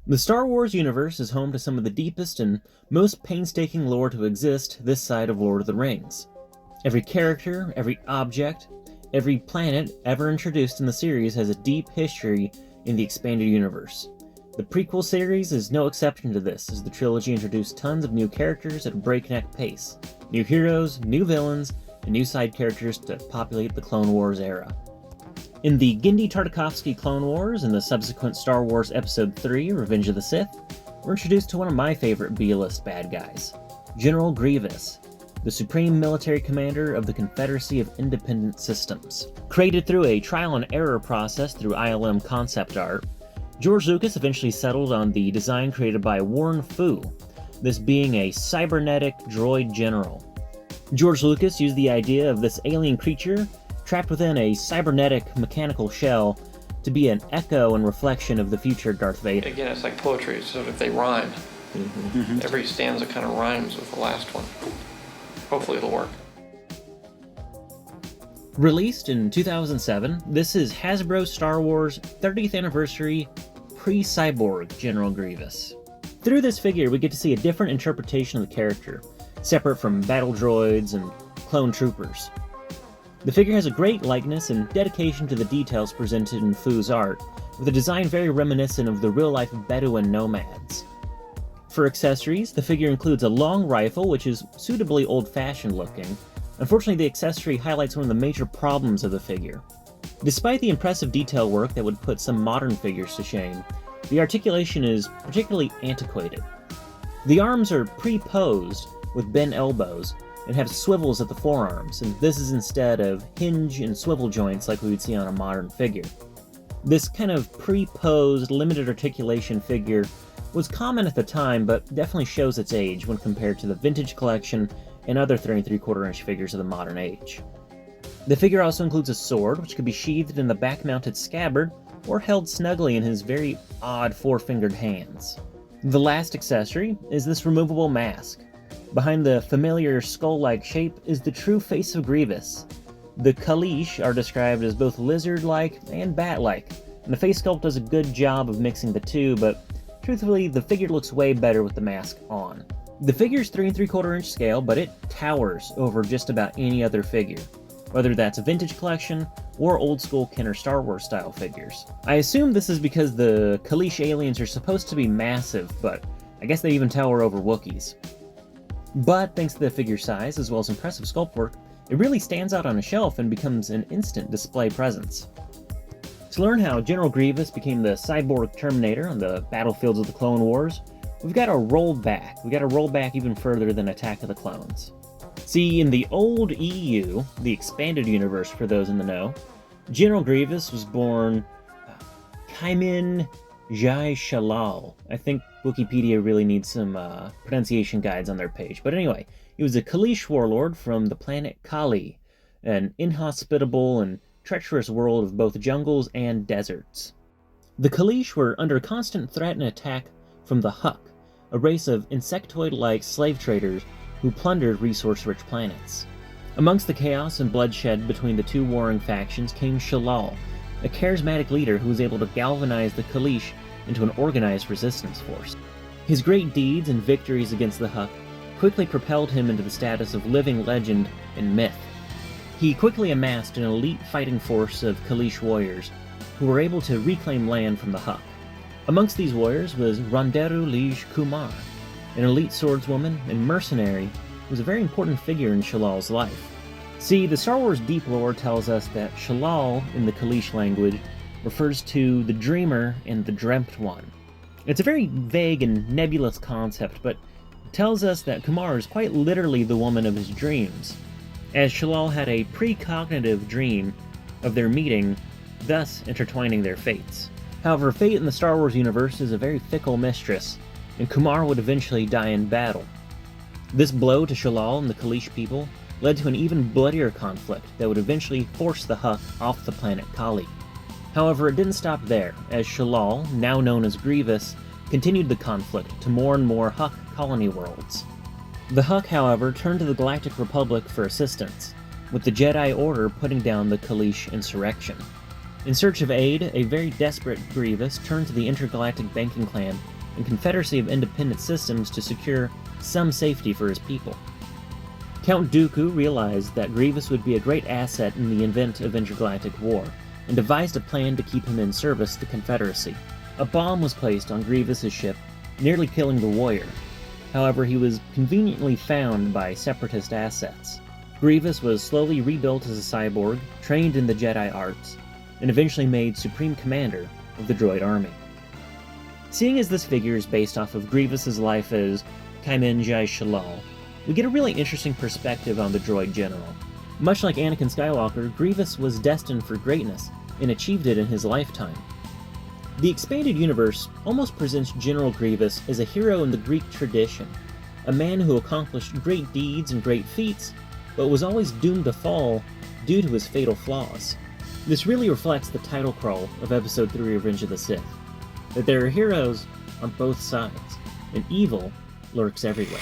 The Star Wars universe is home to some of the deepest and most painstaking lore to exist this side of Lord of the Rings. Every character, every object, every planet ever introduced in the series has a deep history in the expanded universe. The prequel series is no exception to this, as the trilogy introduced tons of new characters at a breakneck pace. New heroes, new villains, and new side characters to populate the Clone Wars era. In the Genndy Tartakovsky Clone Wars and the subsequent Star Wars Episode 3, Revenge of the Sith, we're introduced to one of my favorite B-list bad guys, General Grievous, the supreme military commander of the Confederacy of Independent Systems. Created through a trial and error process through ILM concept art, George Lucas eventually settled on the design created by Warren Fu, this being a cybernetic droid general. George Lucas used the idea of this alien creature trapped within a cybernetic mechanical shell to be an echo and reflection of the future Darth Vader. Again, it's like poetry, so if they rhyme. Every stanza kind of rhymes with the last one. Hopefully it'll work. Released in 2007, this is Hasbro's Star Wars 30th Anniversary Pre-Cyborg General Grievous. Through this figure, we get to see a different interpretation of the character, separate from battle droids and clone troopers. The figure has a great likeness and dedication to the details presented in Fu's art, with a design very reminiscent of the real-life Bedouin nomads. For accessories, the figure includes a long rifle, which is suitably old-fashioned looking. Unfortunately, the accessory highlights one of the major problems of the figure. Despite the impressive detail work that would put some modern figures to shame, the articulation is particularly antiquated. The arms are pre-posed with bent elbows, and have swivels at the forearms, and this is instead of hinge and swivel joints like we would see on a modern figure. This kind of pre-posed, limited articulation figure was common at the time, but definitely shows its age when compared to the vintage collection and other 3 3/4 inch figures of the modern age. The figure also includes a sword, which could be sheathed in the back-mounted scabbard, or held snugly in his very odd 4-fingered hands. The last accessory is this removable mask. Behind the familiar skull-like shape is the true face of Grievous. The Kaleesh are described as both lizard-like and bat-like, and the face sculpt does a good job of mixing the two, but truthfully, the figure looks way better with the mask on. The figure's 3 3/4 inch scale, but it towers over just about any other figure, whether that's a vintage collection or old-school Kenner Star Wars style figures. I assume this is because the Kaleesh aliens are supposed to be massive, but I guess they even tower over Wookiees. But thanks to the figure size, as well as impressive sculpt work, it really stands out on a shelf and becomes an instant display presence. To learn how General Grievous became the cyborg Terminator on the battlefields of the Clone Wars, we've got to roll back. We've got to roll back even further than Attack of the Clones. See, in the old EU, the expanded universe for those in the know, General Grievous was born Kaimin Jai Shalal. I think Wikipedia really needs some pronunciation guides on their page. But anyway, he was a Kaleesh warlord from the planet Kali, an inhospitable and treacherous world of both jungles and deserts. The Kaleesh were under constant threat and attack from the Huk, a race of insectoid-like slave traders who plundered resource-rich planets. Amongst the chaos and bloodshed between the two warring factions came Shalal, a charismatic leader who was able to galvanize the Kaleesh into an organized resistance force. His great deeds and victories against the Huk quickly propelled him into the status of living legend and myth. He quickly amassed an elite fighting force of Kaleesh warriors who were able to reclaim land from the Huk. Amongst these warriors was Ronderu Lij Kumar, an elite swordswoman and mercenary who was a very important figure in Shalal's life. See, the Star Wars deep lore tells us that Shalal, in the Kaleesh language, refers to the Dreamer and the Dreamt One. It's a very vague and nebulous concept, but it tells us that Kumar is quite literally the woman of his dreams, as Shalal had a precognitive dream of their meeting, thus intertwining their fates. However, fate in the Star Wars universe is a very fickle mistress, and Kumar would eventually die in battle. This blow to Shalal and the Kaleesh people led to an even bloodier conflict that would eventually force the Huk off the planet Kali. However, it didn't stop there, as Shalal, now known as Grievous, continued the conflict to more and more Huk colony worlds. The Huk, however, turned to the Galactic Republic for assistance, with the Jedi Order putting down the Kaleesh insurrection. In search of aid, a very desperate Grievous turned to the intergalactic banking clan and Confederacy of Independent Systems to secure some safety for his people. Count Dooku realized that Grievous would be a great asset in the event of intergalactic war, and devised a plan to keep him in service to the Confederacy. A bomb was placed on Grievous's ship, nearly killing the warrior. However, he was conveniently found by Separatist assets. Grievous was slowly rebuilt as a cyborg, trained in the Jedi arts, and eventually made Supreme Commander of the droid army. Seeing as this figure is based off of Grievous's life as Kaimen Jai Shalal, we get a really interesting perspective on the droid general. Much like Anakin Skywalker, Grievous was destined for greatness and achieved it in his lifetime. The expanded universe almost presents General Grievous as a hero in the Greek tradition, a man who accomplished great deeds and great feats, but was always doomed to fall due to his fatal flaws. This really reflects the title crawl of Episode 3 Revenge of the Sith, that there are heroes on both sides, and evil lurks everywhere.